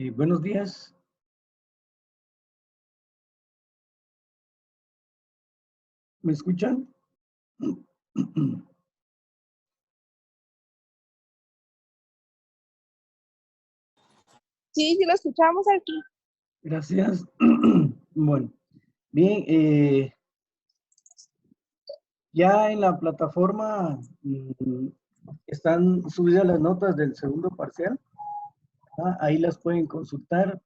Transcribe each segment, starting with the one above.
Buenos días. ¿Me escuchan? Sí, sí lo escuchamos aquí. Gracias. Bueno, bien, ya en la plataforma están subidas las notas del segundo parcial. Ahí las pueden consultar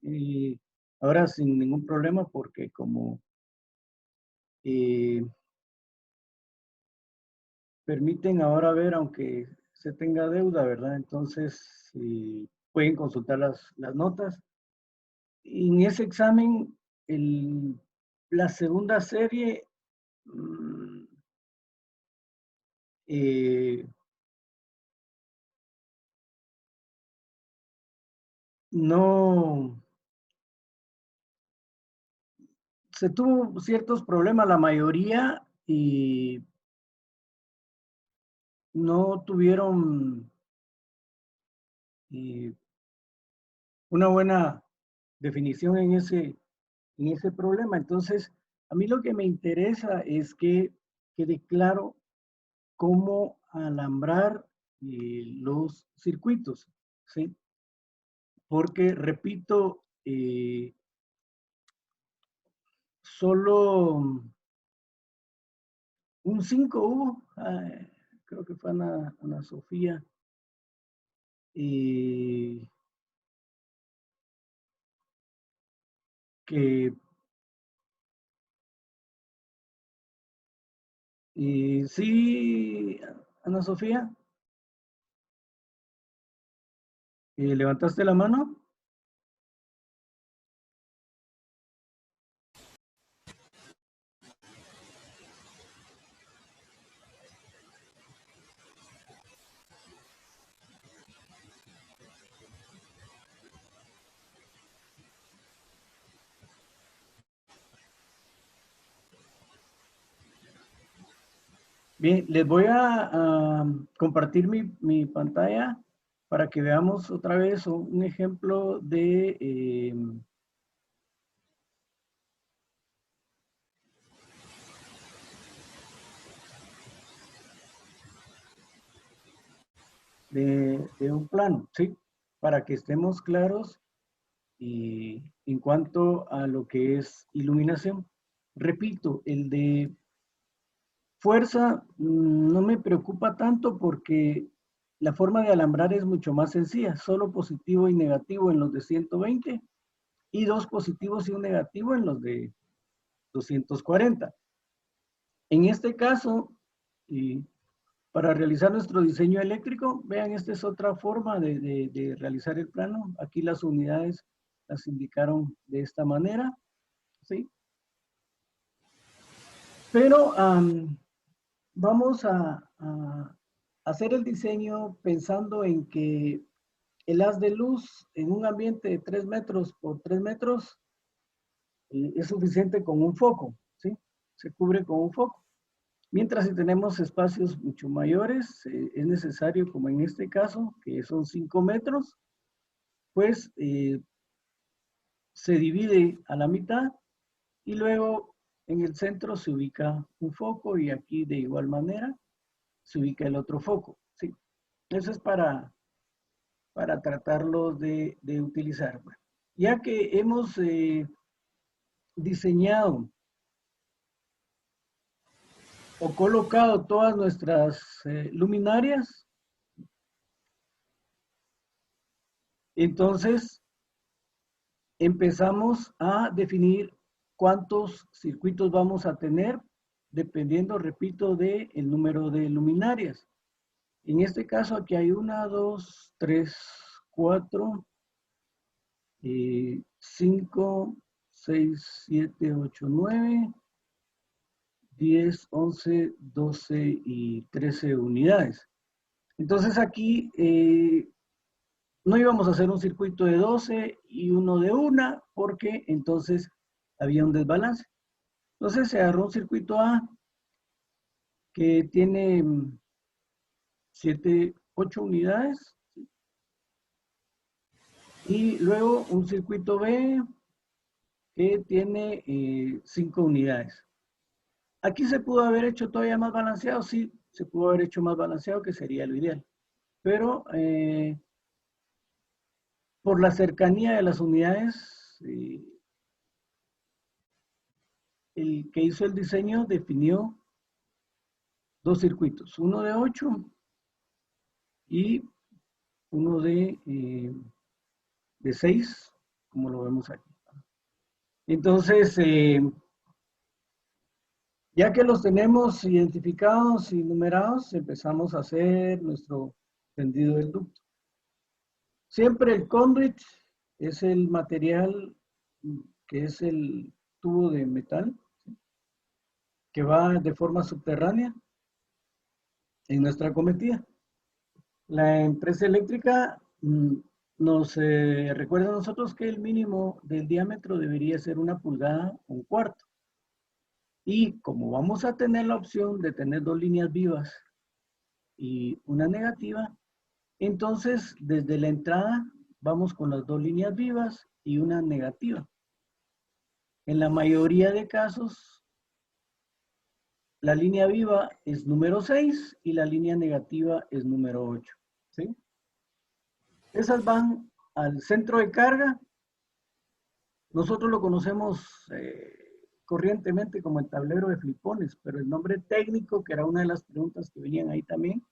ahora sin ningún problema porque como eh, permiten ahora ver aunque se tenga deuda, ¿verdad? Entonces pueden consultar las notas. En ese examen, la segunda serie mm, eh, no se tuvo ciertos problemas, la mayoría, y no tuvieron eh, una buena definición en ese problema. Entonces, a mí lo que me interesa es que quede claro cómo alambrar los circuitos, ¿sí? Porque, repito, solo un 5 hubo, creo que fue Ana Sofía, que sí, Ana Sofía, ¿levantaste la mano? Bien, les voy a compartir mi pantalla para que veamos otra vez un ejemplo de un plano, ¿sí? Para que estemos claros en cuanto a lo que es iluminación. Repito, el de fuerza no me preocupa tanto porque la forma de alambrar es mucho más sencilla, solo positivo y negativo en los de 120 y dos positivos y un negativo en los de 240. En este caso, para realizar nuestro diseño eléctrico, vean, esta es otra forma de realizar el plano. Aquí las unidades las indicaron de esta manera, ¿sí? Pero vamos a hacer el diseño pensando en que el haz de luz en un ambiente de 3 metros por 3 metros es suficiente con un foco, ¿sí? Se cubre con un foco. Mientras si tenemos espacios mucho mayores, es necesario, como en este caso, que son 5 metros, pues se divide a la mitad y luego en el centro se ubica un foco y aquí de igual manera se ubica el otro foco, ¿sí? Eso es para tratarlo de utilizar. Bueno, ya que hemos diseñado o colocado todas nuestras luminarias, entonces empezamos a definir cuántos circuitos vamos a tener, dependiendo, repito, del número de luminarias. En este caso, aquí hay 1, 2, 3, 4, 5, 6, 7, 8, 9, 10, 11, 12 y 13 unidades. Entonces aquí no íbamos a hacer un circuito de 12 y uno de 1 porque entonces había un desbalance. Entonces se agarró un circuito A que tiene 7, 8 unidades Y luego un circuito B que tiene 5 unidades. Aquí se pudo haber hecho todavía más balanceado, sí, se pudo haber hecho más balanceado, que sería lo ideal. Pero por la cercanía de las unidades, el que hizo el diseño definió dos circuitos, uno de 8 y uno de 6, como lo vemos aquí. Entonces, ya que los tenemos identificados y numerados, empezamos a hacer nuestro tendido del ducto. Siempre el conduit es el material que es el tubo de metal, ¿sí?, que va de forma subterránea en nuestra cometida. La empresa eléctrica nos recuerda a nosotros que el mínimo del diámetro debería ser 1 pulgada, 1/4. Y como vamos a tener la opción de tener dos líneas vivas y una negativa, entonces desde la entrada vamos con las dos líneas vivas y una negativa. En la mayoría de casos, la línea viva es número 6 y la línea negativa es número 8. ¿Sí? Esas van al centro de carga. Nosotros lo conocemos corrientemente como el tablero de flipones, pero el nombre técnico, que era una de las preguntas que venían ahí también,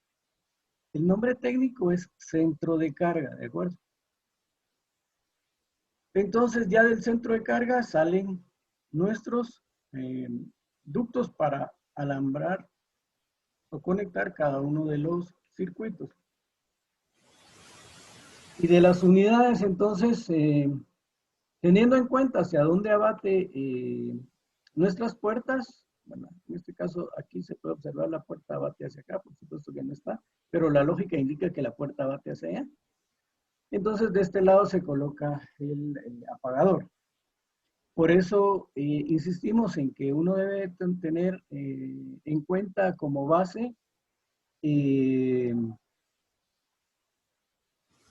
el nombre técnico es centro de carga, ¿de acuerdo? Entonces ya del centro de carga salen nuestros ductos para alambrar o conectar cada uno de los circuitos. Y de las unidades, entonces, teniendo en cuenta hacia dónde abate nuestras puertas, bueno, en este caso aquí se puede observar la puerta abate hacia acá, por supuesto que no está, pero la lógica indica que la puerta abate hacia allá. Entonces de este lado se coloca el apagador. Por eso insistimos en que uno debe tener en cuenta como base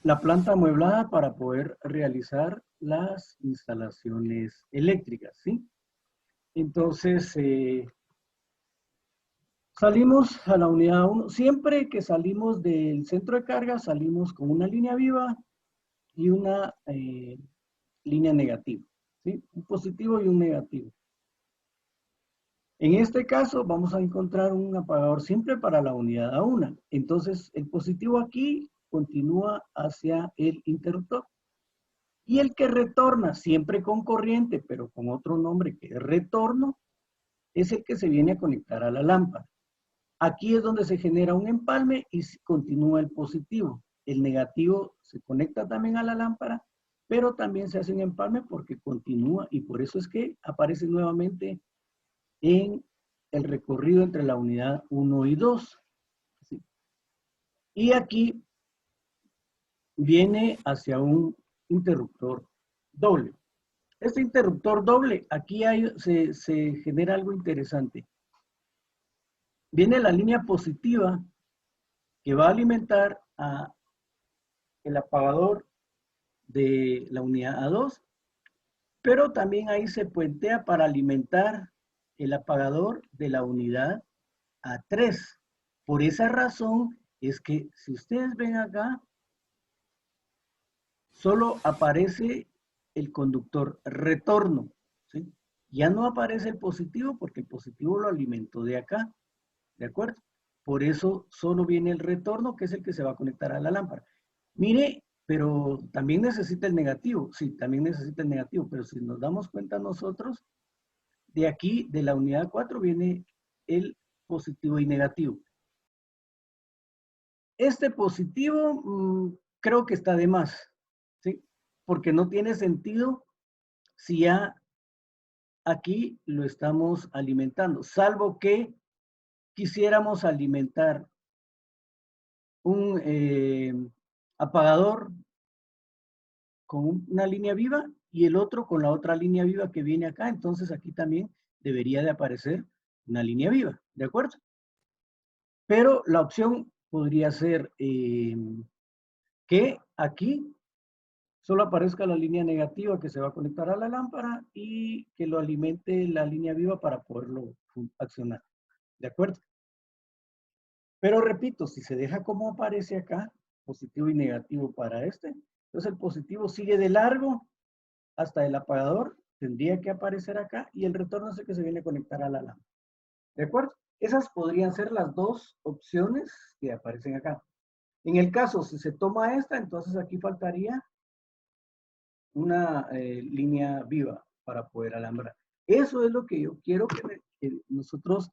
la planta amueblada para poder realizar las instalaciones eléctricas, ¿sí? Entonces, salimos a la unidad 1. Siempre que salimos del centro de carga, salimos con una línea viva y una línea negativa, ¿sí? Un positivo y un negativo. En este caso, vamos a encontrar un apagador simple para la unidad A1. Entonces, el positivo aquí continúa hacia el interruptor. Y el que retorna siempre con corriente, pero con otro nombre que es retorno, es el que se viene a conectar a la lámpara. Aquí es donde se genera un empalme y continúa el positivo. El negativo se conecta también a la lámpara, pero también se hace un empalme porque continúa y por eso es que aparece nuevamente en el recorrido entre la unidad 1 y 2. ¿Sí? Y aquí viene hacia un interruptor doble. Este interruptor doble, aquí se genera algo interesante. Viene la línea positiva que va a alimentar a el apagador de la unidad A2, pero también ahí se puentea para alimentar el apagador de la unidad A3. Por esa razón es que si ustedes ven acá, solo aparece el conductor retorno, ¿sí? Ya no aparece el positivo porque el positivo lo alimentó de acá, ¿de acuerdo? Por eso solo viene el retorno, que es el que se va a conectar a la lámpara. Mire, pero también necesita el negativo, sí, también necesita el negativo, pero si nos damos cuenta nosotros, de aquí, de la unidad 4, viene el positivo y negativo. Este positivo creo que está de más, ¿sí? Porque no tiene sentido si ya aquí lo estamos alimentando, salvo que quisiéramos alimentar un apagador con una línea viva y el otro con la otra línea viva que viene acá, entonces aquí también debería de aparecer una línea viva, ¿de acuerdo? Pero la opción podría ser que aquí solo aparezca la línea negativa que se va a conectar a la lámpara y que lo alimente la línea viva para poderlo accionar. ¿De acuerdo? Pero repito, si se deja como aparece acá, positivo y negativo para este, entonces el positivo sigue de largo hasta el apagador, tendría que aparecer acá y el retorno es el que se viene a conectar a la lámpara. ¿De acuerdo? Esas podrían ser las dos opciones que aparecen acá. En el caso, si se toma esta, entonces aquí faltaría una línea viva para poder alambrar. Eso es lo que yo quiero que nosotros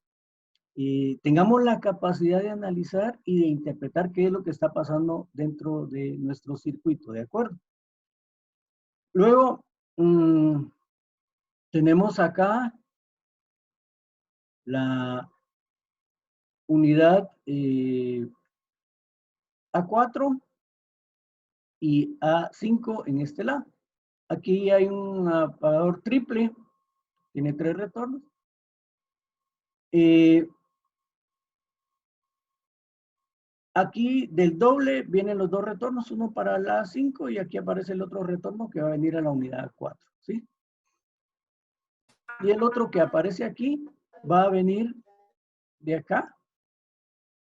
tengamos la capacidad de analizar y de interpretar qué es lo que está pasando dentro de nuestro circuito, ¿de acuerdo? Luego, tenemos acá la unidad A4 y A5 en este lado. Aquí hay un apagador triple, tiene 3 retornos. Aquí del doble vienen los 2 retornos, uno para la A5 y aquí aparece el otro retorno que va a venir a la unidad A4, ¿sí? Y el otro que aparece aquí va a venir de acá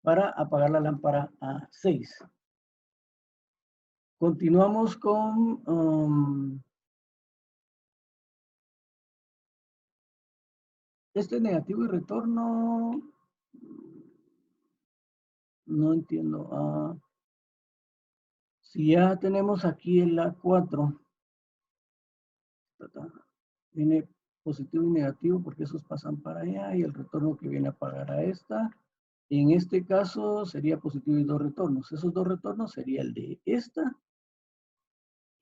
para apagar la lámpara A6. Continuamos con este negativo y retorno. No entiendo. Si ya tenemos aquí el A4, viene positivo y negativo porque esos pasan para allá y el retorno que viene a apagar a esta. En este caso sería positivo y 2 retornos. Esos 2 retornos sería el de esta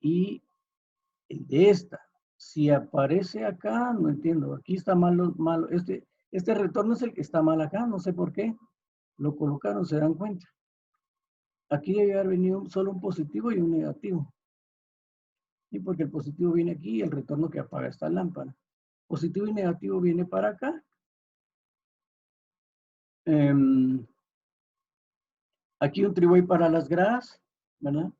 y el de esta. Si aparece acá, no entiendo. Aquí está malo. Este retorno es el que está mal acá. No sé por qué. Lo colocaron, se dan cuenta. Aquí debe haber venido solo un positivo y un negativo. Y porque el positivo viene aquí y el retorno que apaga esta lámpara. Positivo y negativo viene para acá. Aquí un triway para las gradas, ¿verdad?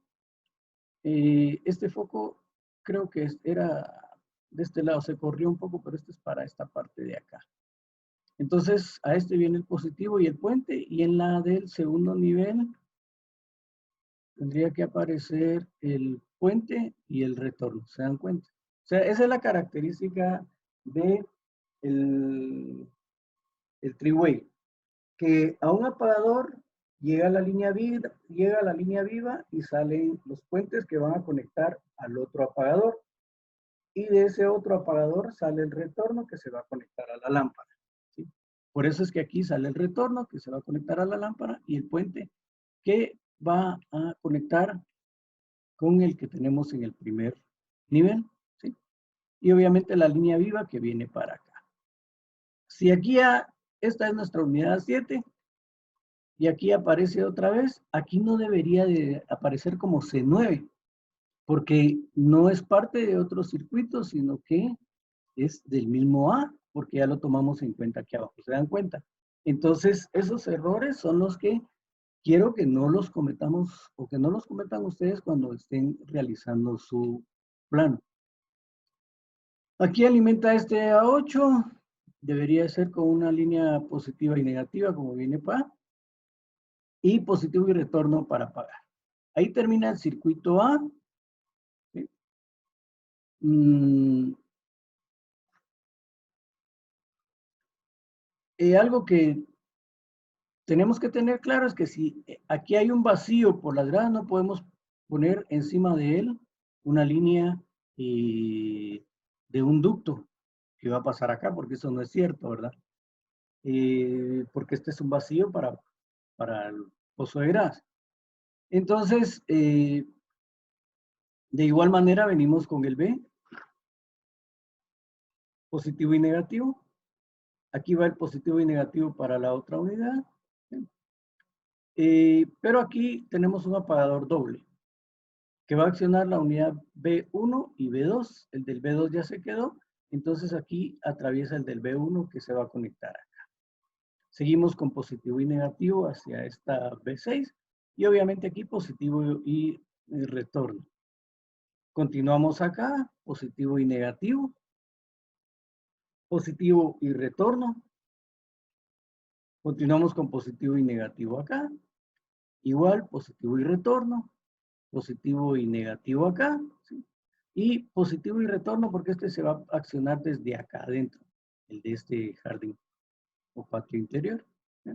Este foco creo que era de este lado, se corrió un poco, pero este es para esta parte de acá. Entonces, a este viene el positivo y el puente, y en la del segundo nivel tendría que aparecer el puente y el retorno, ¿se dan cuenta? O sea, esa es la característica de el triway, que a un apagador llega la línea viva y salen los puentes que van a conectar al otro apagador. Y de ese otro apagador sale el retorno que se va a conectar a la lámpara, ¿sí? Por eso es que aquí sale el retorno que se va a conectar a la lámpara y el puente que va a conectar con el que tenemos en el primer nivel, ¿sí? Y obviamente la línea viva que viene para acá. Si aquí esta es nuestra unidad 7 y aquí aparece otra vez, aquí no debería de aparecer como C9, porque no es parte de otro circuito, sino que es del mismo A, porque ya lo tomamos en cuenta aquí abajo, ¿se dan cuenta? Entonces, esos errores son los que quiero que no los cometamos o que no los cometan ustedes cuando estén realizando su plano. Aquí alimenta este A8, debería ser con una línea positiva y negativa como viene para, y positivo y retorno para pagar. Ahí termina el circuito A. ¿Sí? Algo que tenemos que tener claro es que si aquí hay un vacío por las gradas, no podemos poner encima de él una línea de un ducto que va a pasar acá, porque eso no es cierto, ¿verdad? Porque este es un vacío para el pozo de gradas. Entonces, de igual manera venimos con el B, positivo y negativo. Aquí va el positivo y negativo para la otra unidad. Pero aquí tenemos un apagador doble que va a accionar la unidad B1 y B2. El del B2 ya se quedó, entonces aquí atraviesa el del B1 que se va a conectar acá. Seguimos con positivo y negativo hacia esta B6 y obviamente aquí positivo y retorno. Continuamos acá, positivo y negativo. Positivo y retorno. Continuamos con positivo y negativo acá. Igual, positivo y retorno. Positivo y negativo acá. ¿Sí? Y positivo y retorno porque este se va a accionar desde acá adentro, el de este jardín o patio interior. ¿Sí?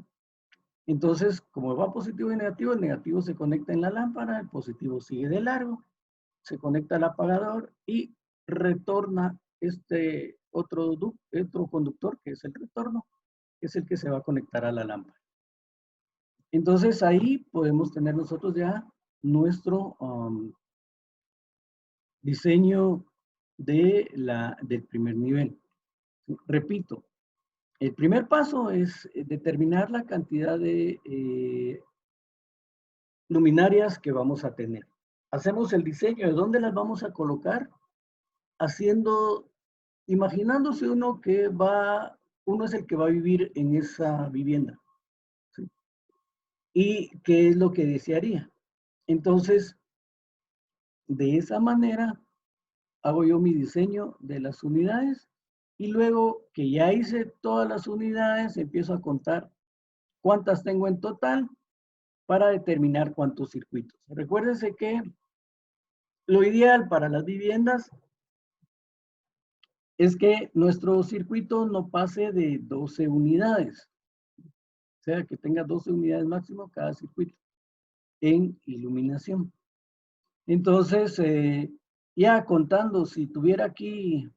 Entonces, como va positivo y negativo, el negativo se conecta en la lámpara, el positivo sigue de largo, se conecta al apagador y retorna este otro conductor, que es el retorno, que es el que se va a conectar a la lámpara. Entonces, ahí podemos tener nosotros ya nuestro diseño del primer nivel. Repito, el primer paso es determinar la cantidad de luminarias que vamos a tener. Hacemos el diseño de dónde las vamos a colocar, imaginándose uno es el que va a vivir en esa vivienda. ¿Sí? ¿Y qué es lo que desearía? Entonces, de esa manera, hago yo mi diseño de las unidades y luego que ya hice todas las unidades, empiezo a contar cuántas tengo en total para determinar cuántos circuitos. Recuérdense que lo ideal para las viviendas es que nuestro circuito no pase de 12 unidades. O sea, que tenga 12 unidades máximo cada circuito en iluminación. Entonces, ya contando, si tuviera aquí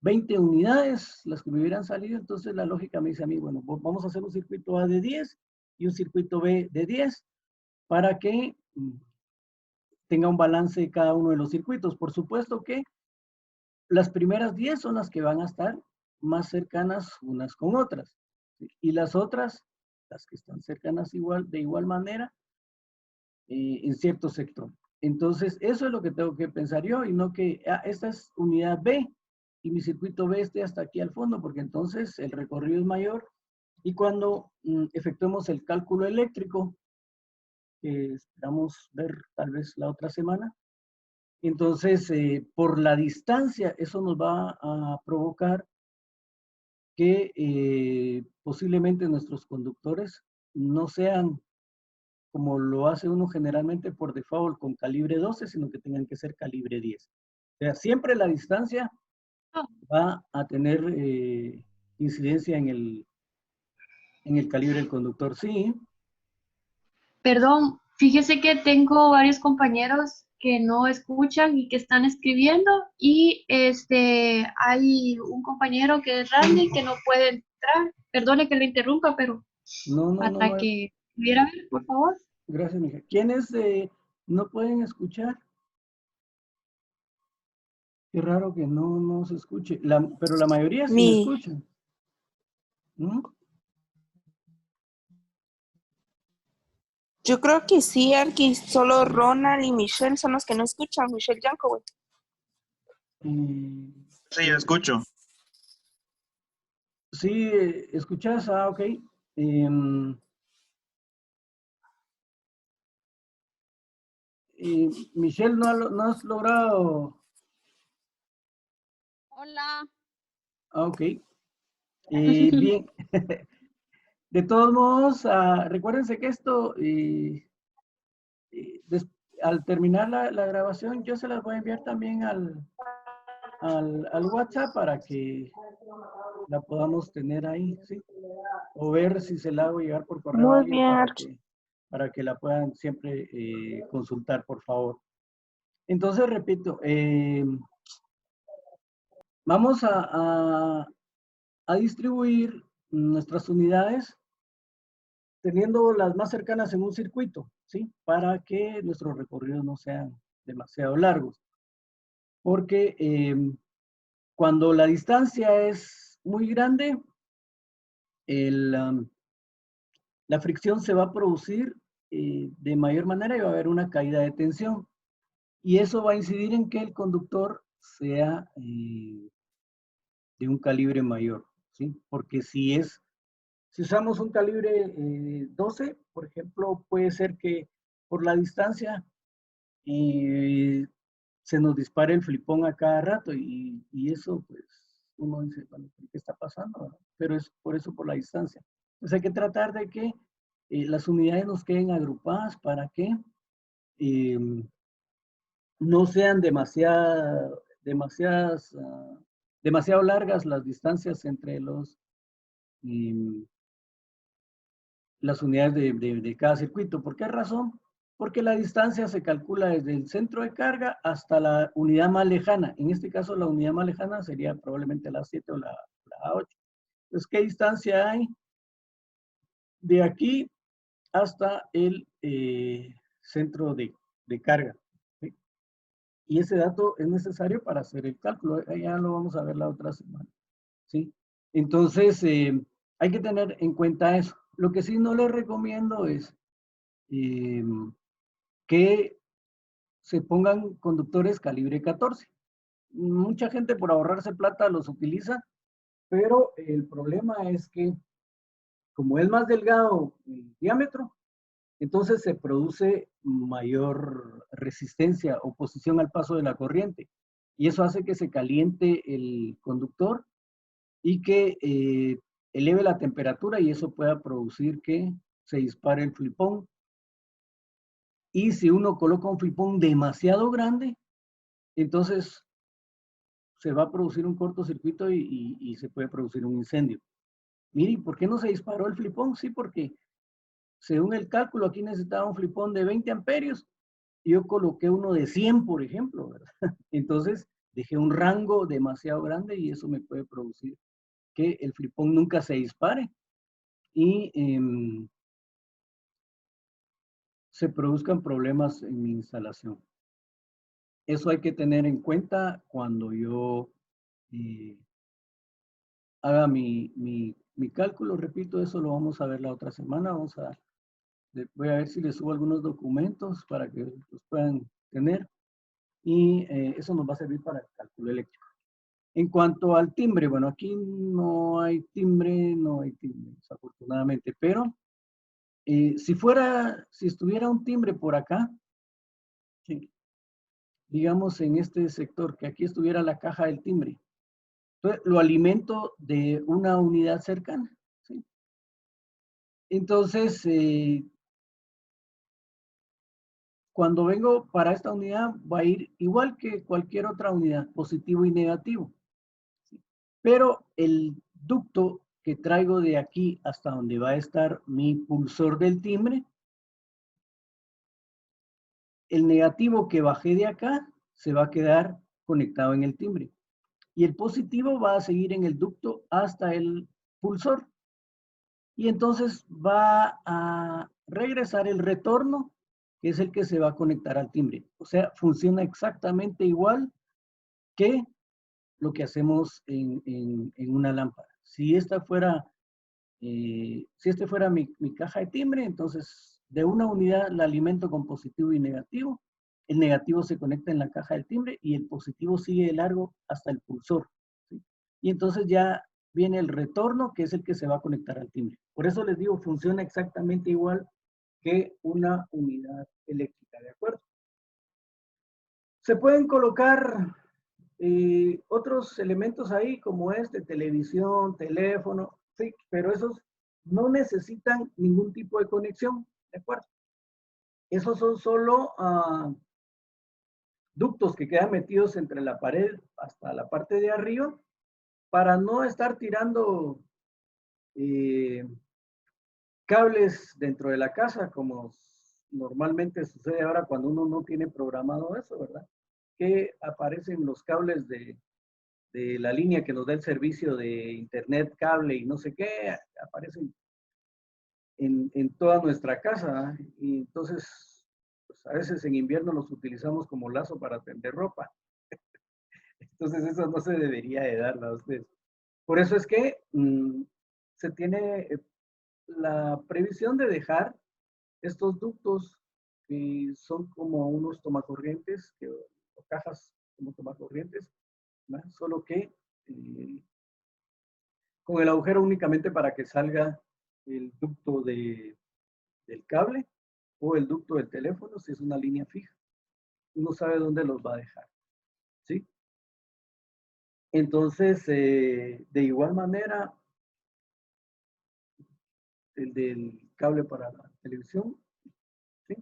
20 unidades, las que me hubieran salido, entonces la lógica me dice a mí, bueno, vamos a hacer un circuito A de 10 y un circuito B de 10 para que tenga un balance de cada uno de los circuitos. Por supuesto que las primeras 10 son las que van a estar más cercanas unas con otras. ¿Sí? Y las otras, las que están cercanas de igual manera, en cierto sector. Entonces, eso es lo que tengo que pensar yo y no que esta es unidad B y mi circuito B esté hasta aquí al fondo, porque entonces el recorrido es mayor y cuando efectuemos el cálculo eléctrico, que esperamos ver tal vez la otra semana, entonces por la distancia eso nos va a provocar que posiblemente nuestros conductores no sean como lo hace uno generalmente por default con calibre 12, sino que tengan que ser calibre 10. O sea, siempre la distancia va a tener incidencia en el calibre del conductor. Sí, Perdón, fíjese que tengo varios compañeros que no escuchan y que están escribiendo y hay un compañero que es Randy que no puede entrar. Perdone que le interrumpa, pero no, no, no, para no. que pudiera ver, por favor. Gracias, mija. ¿Quiénes no pueden escuchar? Qué raro que no se escuche. Pero la mayoría sí me Mi, escuchan. ¿Mm? yo creo que sí, Arqui, solo Ronald y Michelle son los que no escuchan, Michelle Jankowicz. Sí, escucho. Sí, ¿escuchas? Ah, ok. Michelle, ¿no has logrado? Hola. Ah, ok. Bien. De todos modos, recuérdense que esto, al terminar la grabación, yo se las voy a enviar también al WhatsApp para que la podamos tener ahí, ¿sí? O ver si se la hago llegar por correo a Muy alguien bien, Arqui. para que la puedan siempre consultar, por favor. Entonces, repito, vamos a distribuir nuestras unidades teniendo las más cercanas en un circuito, ¿sí? Para que nuestros recorridos no sean demasiado largos. Porque cuando la distancia es muy grande, la fricción se va a producir de mayor manera y va a haber una caída de tensión. Y eso va a incidir en que el conductor sea de un calibre mayor, ¿sí? Porque si usamos un calibre 12, por ejemplo, puede ser que por la distancia se nos dispare el flipón a cada rato y eso, pues, uno dice, bueno, ¿qué está pasando? ¿Verdad? Pero es por eso, por la distancia. Entonces hay que tratar de que las unidades nos queden agrupadas para que no sean demasiado largas las distancias entre las unidades de cada circuito. ¿Por qué razón? Porque la distancia se calcula desde el centro de carga hasta la unidad más lejana. En este caso, la unidad más lejana sería probablemente la 7 o la A8. Entonces, ¿qué distancia hay de aquí hasta el centro de carga? ¿Sí? Y ese dato es necesario para hacer el cálculo. Ya lo vamos a ver la otra semana. ¿Sí? Entonces, hay que tener en cuenta eso. Lo que sí no les recomiendo es que se pongan conductores calibre 14. Mucha gente por ahorrarse plata los utiliza, pero el problema es que como es más delgado el diámetro, entonces se produce mayor resistencia, oposición al paso de la corriente. Y eso hace que se caliente el conductor y que eleve la temperatura y eso pueda producir que se dispare el flipón. Y si uno coloca un flipón demasiado grande, entonces se va a producir un cortocircuito y se puede producir un incendio. Mire, ¿por qué no se disparó el flipón? Sí, porque según el cálculo aquí necesitaba un flipón de 20 amperios y yo coloqué uno de 100, por ejemplo, ¿verdad? Entonces dejé un rango demasiado grande y eso me puede producir que el flipón nunca se dispare y se produzcan problemas en mi instalación. Eso hay que tener en cuenta cuando yo haga mi cálculo. Repito, eso lo vamos a ver la otra semana. Voy a ver si les subo algunos documentos para que los puedan tener. Y eso nos va a servir para el cálculo eléctrico. En cuanto al timbre, bueno, aquí no hay timbre, desafortunadamente, pero si estuviera un timbre por acá, ¿sí? Digamos en este sector, que aquí estuviera la caja del timbre, entonces lo alimento de una unidad cercana, ¿sí? Entonces, cuando vengo para esta unidad, va a ir igual que cualquier otra unidad, positivo y negativo. ¿Sí? Pero el ducto que traigo de aquí hasta donde va a estar mi pulsor del timbre, el negativo que bajé de acá se va a quedar conectado en el timbre. Y el positivo va a seguir en el ducto hasta el pulsor. Y entonces va a regresar el retorno, que es el que se va a conectar al timbre. O sea, funciona exactamente igual que lo que hacemos en una lámpara. Si esta fuera, si este fuera mi caja de timbre, entonces de una unidad la alimento con positivo y negativo. El negativo se conecta en la caja del timbre y el positivo sigue de largo hasta el pulsor. ¿Sí? Y entonces ya viene el retorno, que es el que se va a conectar al timbre. Por eso les digo, funciona exactamente igual que una unidad eléctrica, ¿de acuerdo? Se pueden colocar otros elementos ahí, como televisión, teléfono, sí, pero esos no necesitan ningún tipo de conexión, ¿de acuerdo? Esos son solo ductos que quedan metidos entre la pared hasta la parte de arriba para no estar tirando cables dentro de la casa, como normalmente sucede ahora cuando uno no tiene programado eso, ¿verdad? Que aparecen los cables de la línea que nos da el servicio de internet, cable y no sé qué, aparecen en toda nuestra casa. Y entonces, pues a veces en invierno los utilizamos como lazo para tender ropa. Entonces eso no se debería de dar a ustedes. Por eso es que se tiene la previsión de dejar estos ductos que son como unos tomacorrientes, o cajas como tomacorrientes, ¿no? Solo que con el agujero únicamente para que salga el ducto del cable o el ducto del teléfono, si es una línea fija. Uno sabe dónde los va a dejar. ¿sí? Entonces, de igual manera, el del cable para la televisión, ¿sí?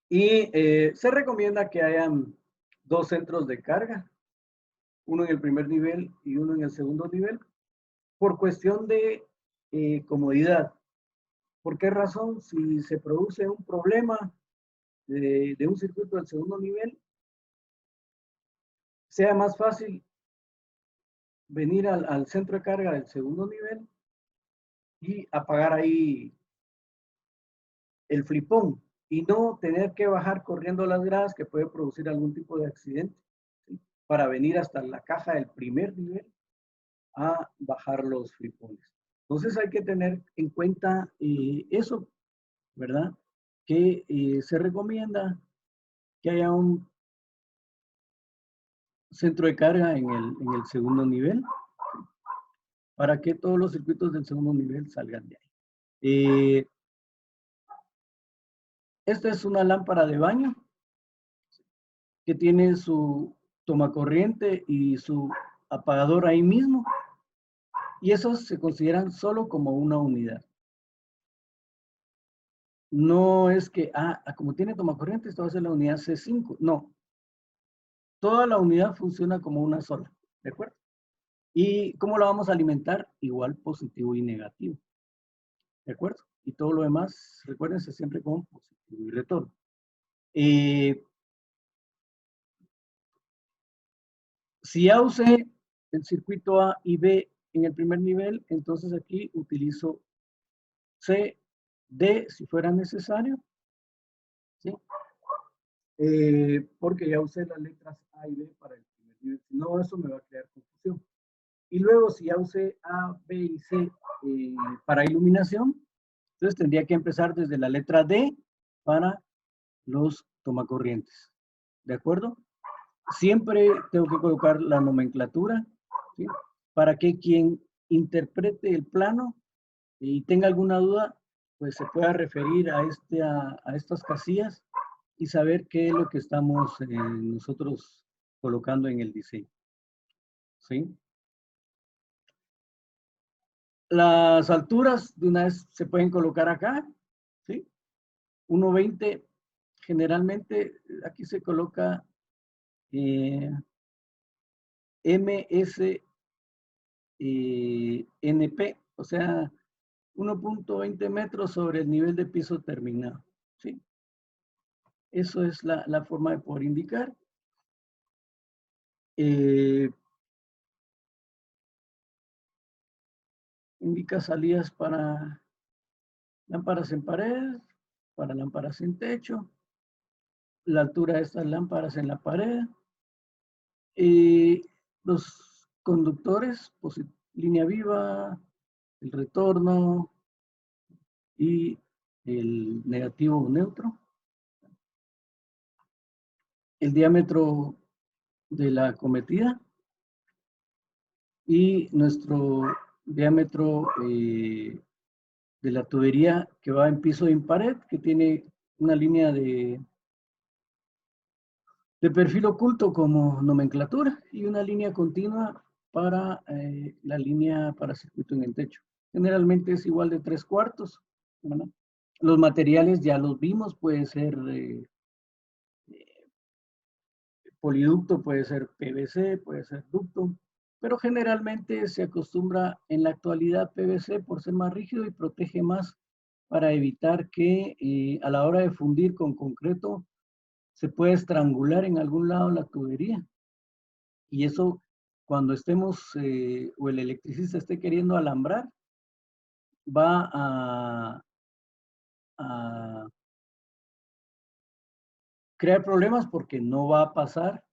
Y se recomienda que hayan 2 centros de carga, uno en el primer nivel y uno en el segundo nivel, por cuestión de comodidad. ¿Por qué razón? Si se produce un problema de un circuito del segundo nivel, sea más fácil venir al centro de carga del segundo nivel y apagar ahí el flipón y no tener que bajar corriendo las gradas que puede producir algún tipo de accidente, ¿sí? Para venir hasta la caja del primer nivel a bajar los flipones. Entonces hay que tener en cuenta eso, ¿verdad? Que se recomienda que haya un centro de carga en el segundo nivel para que todos los circuitos del segundo nivel salgan de ahí. Esta es una lámpara de baño que tiene su tomacorriente y su apagador ahí mismo, y esos se consideran solo como una unidad. No es que, como tiene tomacorriente, esto va a ser la unidad C5. No. Toda la unidad funciona como una sola, ¿de acuerdo? ¿Y cómo la vamos a alimentar? Igual positivo y negativo, ¿de acuerdo? Y todo lo demás, recuérdense siempre con positivo y retorno. Si ya usé el circuito A y B en el primer nivel, entonces aquí utilizo C, D si fuera necesario, ¿sí? Porque ya usé las letras A y B para el primer nivel. Si no, eso me va a crear confusión. Y luego, si ya usé A, B y C para iluminación, entonces tendría que empezar desde la letra D para los tomacorrientes. ¿De acuerdo? Siempre tengo que colocar la nomenclatura, ¿sí? Para que quien interprete el plano y tenga alguna duda, pues se pueda referir a estas casillas y saber qué es lo que estamos nosotros colocando en el diseño, ¿sí? Las alturas de una vez se pueden colocar acá, ¿sí? 1.20, generalmente aquí se coloca MSNP, o sea, 1.20 metros sobre el nivel de piso terminado, ¿sí? Eso es la forma de poder indicar. Indica salidas para lámparas en pared, para lámparas en techo, la altura de estas lámparas en la pared, los conductores, línea viva, el retorno y el negativo o neutro, el diámetro de la cometida y nuestro diámetro de la tubería que va en piso y en pared, que tiene una línea de perfil oculto como nomenclatura y una línea continua para la línea para circuito en el techo. Generalmente es igual de 3/4, ¿verdad? Los materiales ya los vimos, puede ser poliducto, puede ser PVC, puede ser ducto, pero generalmente se acostumbra en la actualidad PVC por ser más rígido y protege más para evitar que a la hora de fundir con concreto se puede estrangular en algún lado la tubería. Y eso, cuando estemos o el electricista esté queriendo alambrar, va a crear problemas porque no va a pasar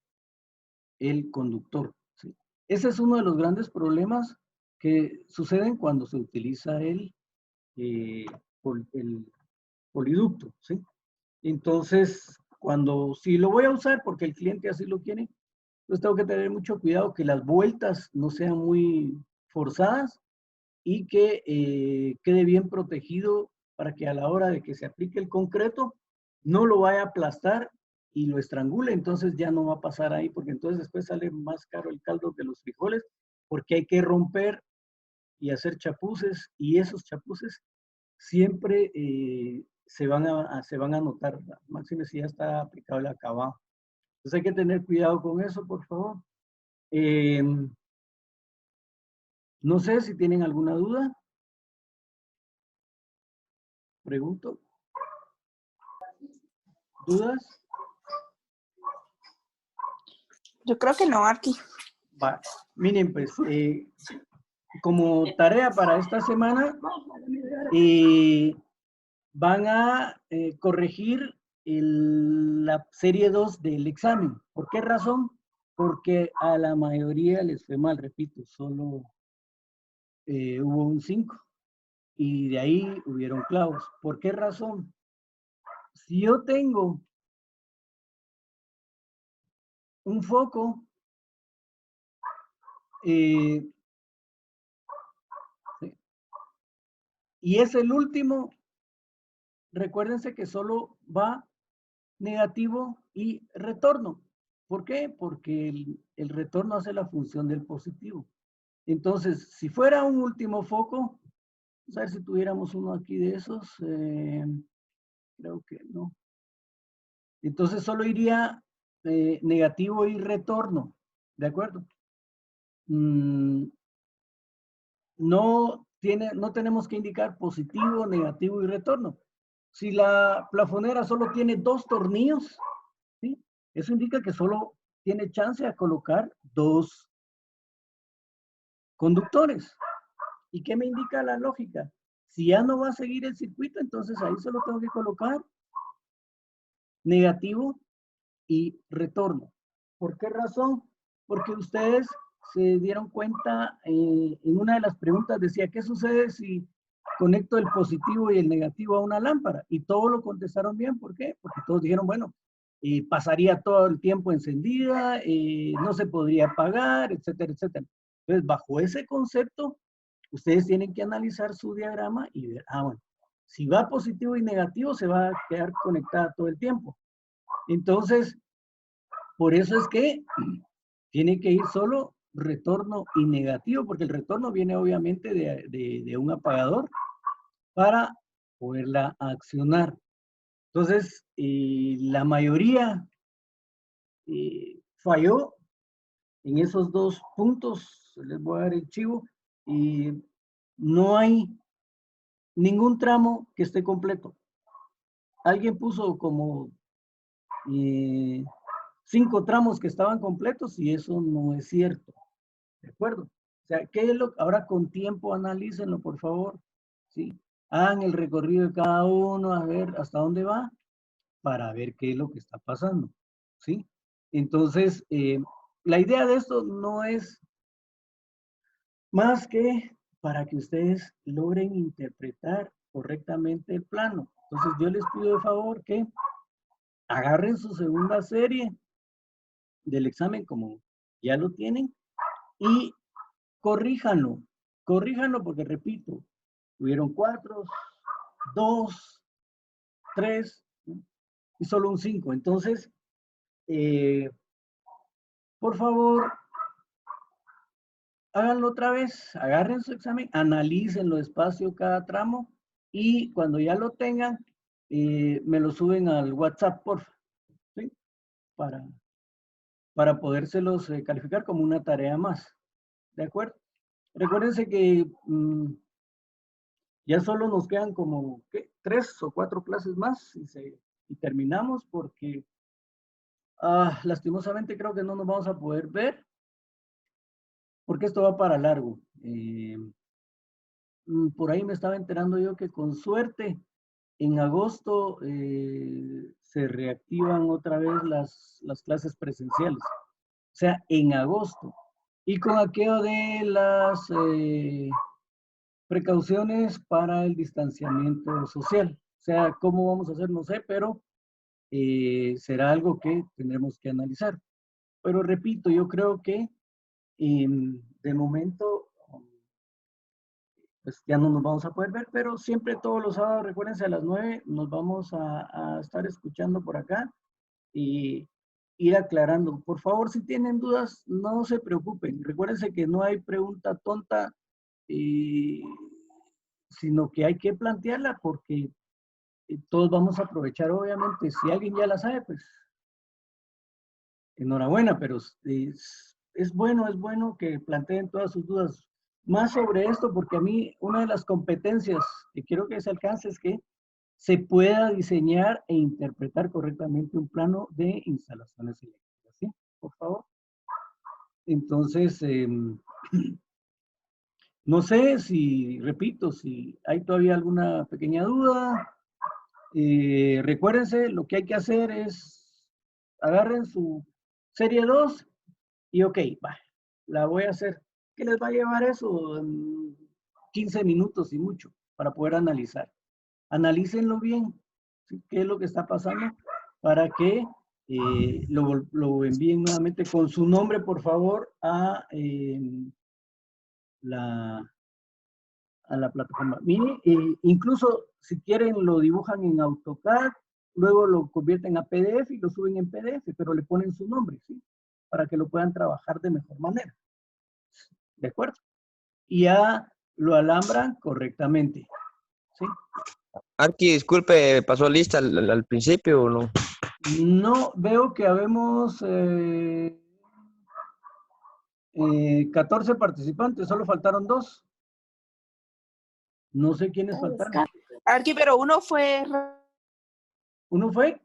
el conductor, ¿sí? Ese es uno de los grandes problemas que suceden cuando se utiliza el poliducto, ¿sí? Entonces, si lo voy a usar porque el cliente así lo quiere, pues tengo que tener mucho cuidado que las vueltas no sean muy forzadas y que quede bien protegido para que a la hora de que se aplique el concreto no lo vaya a aplastar y lo estrangule, entonces ya no va a pasar ahí, porque entonces después sale más caro el caldo que los frijoles, porque hay que romper y hacer chapuces, y esos chapuces siempre se van a notar, máximo si ya está aplicado el acabado. Entonces hay que tener cuidado con eso, por favor. No sé si tienen alguna duda. Pregunto. ¿Dudas? Yo creo que no, Arqui. Va. Miren, pues, como tarea para esta semana, van a corregir la serie 2 del examen. ¿Por qué razón? Porque a la mayoría les fue mal, repito, solo hubo un 5 y de ahí hubieron clavos. ¿Por qué razón? Si yo tengo un foco, sí, y es el último, recuérdense que solo va negativo y retorno. ¿Por qué? Porque el retorno hace la función del positivo. Entonces, si fuera un último foco, vamos a ver si tuviéramos uno aquí de esos, creo que no. Entonces solo iría negativo y retorno, ¿de acuerdo? No tenemos que indicar positivo, negativo y retorno. Si la plafonera solo tiene 2 tornillos, ¿sí? Eso indica que solo tiene chance a colocar 2 conductores. ¿Y qué me indica la lógica? Si ya no va a seguir el circuito, entonces ahí solo tengo que colocar negativo y retorno. ¿Por qué razón? Porque ustedes se dieron cuenta, en una de las preguntas decía, ¿qué sucede si conecto el positivo y el negativo a una lámpara? Y todos lo contestaron bien. ¿Por qué? Porque todos dijeron, bueno, pasaría todo el tiempo encendida, no se podría apagar, etcétera, etcétera. Entonces, bajo ese concepto, ustedes tienen que analizar su diagrama y ver, bueno, si va positivo y negativo, se va a quedar conectada todo el tiempo. Entonces, por eso es que tiene que ir solo retorno y negativo, porque el retorno viene obviamente de un apagador para poderla accionar. Entonces, la mayoría falló en esos 2 puntos. Les voy a dar el chivo. Y no hay ningún tramo que esté completo. Alguien puso como 5 tramos que estaban completos y eso no es cierto. ¿De acuerdo? O sea, ¿qué es lo? Ahora con tiempo analícenlo, por favor. ¿Sí? Hagan el recorrido de cada uno, a ver hasta dónde va, para ver qué es lo que está pasando. ¿Sí? Entonces, la idea de esto no es más que para que ustedes logren interpretar correctamente el plano. Entonces, yo les pido de favor que agarren su segunda serie del examen como ya lo tienen y corríjanlo. Corríjanlo porque, repito, hubieron 4, 2, 3 y solo un 5. Entonces, por favor, háganlo otra vez, agarren su examen, analícenlo despacio cada tramo y cuando ya lo tengan, me lo suben al WhatsApp, por favor, ¿sí? Para podérselos calificar como una tarea más. ¿De acuerdo? Recuérdense que ya solo nos quedan como 3 o 4 clases más y terminamos porque lastimosamente creo que no nos vamos a poder ver porque esto va para largo. Por ahí me estaba enterando yo que con suerte en agosto se reactivan otra vez las clases presenciales. O sea, en agosto. Y con aquello de las precauciones para el distanciamiento social. O sea, ¿cómo vamos a hacer? No sé, pero será algo que tendremos que analizar. Pero repito, yo creo que de momento pues ya no nos vamos a poder ver, pero siempre todos los sábados, recuérdense, a las 9 nos vamos a estar escuchando por acá y ir aclarando. Por favor, si tienen dudas, no se preocupen. Recuérdense que no hay pregunta tonta, sino que hay que plantearla porque todos vamos a aprovechar, obviamente. Si alguien ya la sabe, pues enhorabuena, pero es bueno que planteen todas sus dudas. Más sobre esto, porque a mí una de las competencias que quiero que se alcance es que se pueda diseñar e interpretar correctamente un plano de instalaciones eléctricas, ¿sí? Por favor. Entonces, no sé si, repito, si hay todavía alguna pequeña duda. Recuérdense, lo que hay que hacer es, agarren su serie 2 y ok, va, la voy a hacer. ¿Qué les va a llevar eso? 15 minutos y mucho para poder analizar. Analícenlo bien, ¿sí? ¿Qué es lo que está pasando? Para que lo envíen nuevamente con su nombre, por favor, a la plataforma. Mire, incluso si quieren lo dibujan en AutoCAD, luego lo convierten a PDF y lo suben en PDF, pero le ponen su nombre, ¿sí? Para que lo puedan trabajar de mejor manera. ¿De acuerdo? Y ya lo alambran correctamente, ¿sí? Arqui, disculpe, ¿pasó lista al principio o no? No, veo que habemos 14 participantes, solo faltaron 2. No sé quiénes faltaron. Arqui, pero uno fue ¿Uno fue?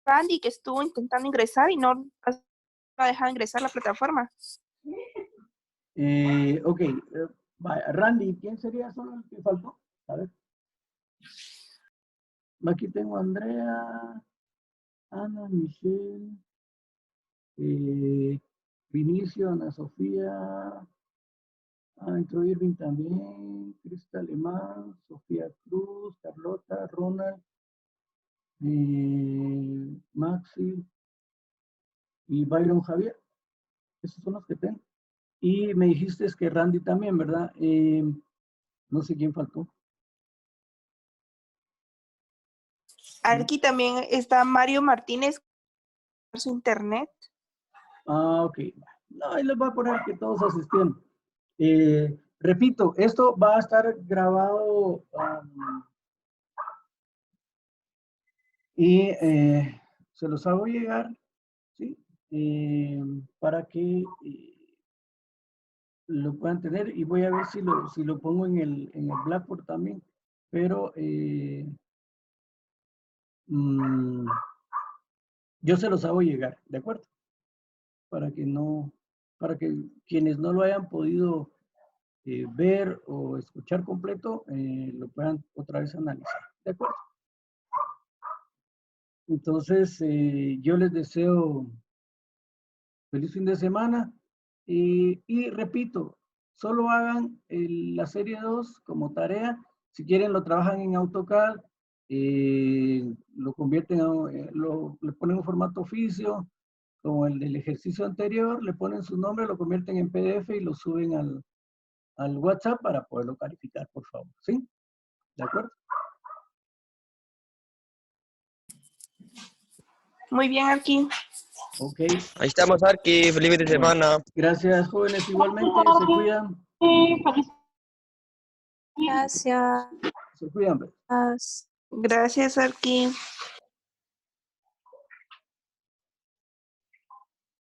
Randy, que estuvo intentando ingresar y no ha dejado ingresar a la plataforma. Ok, Randy, ¿quién sería solo el que faltó? A ver. Aquí tengo a Andrea, Ana, Michelle, Vinicio, Ana Sofía, entró Irving también, Crista Alemán, Sofía Cruz, Carlota, Ronald, Maxi y Byron Javier. Esos son los que tengo. Y me dijiste que Randy también, ¿verdad? No sé quién faltó. Aquí también está Mario Martínez por su internet. Ok. No, ahí les voy a poner que todos asistieron. Repito, esto va a estar grabado y se los hago llegar, ¿sí? Para que lo puedan tener y voy a ver si lo pongo en el Blackboard también, pero yo se los hago llegar, ¿de acuerdo? Para que quienes no lo hayan podido ver o escuchar completo, lo puedan otra vez analizar, ¿de acuerdo? Entonces, yo les deseo feliz fin de semana y repito, solo hagan la serie 2 como tarea. Si quieren, lo trabajan en AutoCAD, lo convierten, le ponen un formato oficio, como el del ejercicio anterior, le ponen su nombre, lo convierten en PDF y lo suben al WhatsApp para poderlo calificar, por favor, ¿sí? ¿De acuerdo? Muy bien, aquí. Ok. Ahí estamos, Arqui, feliz fin de semana. Gracias, jóvenes, igualmente, se cuidan. Gracias. Se cuidan, pues. Gracias, Arqui.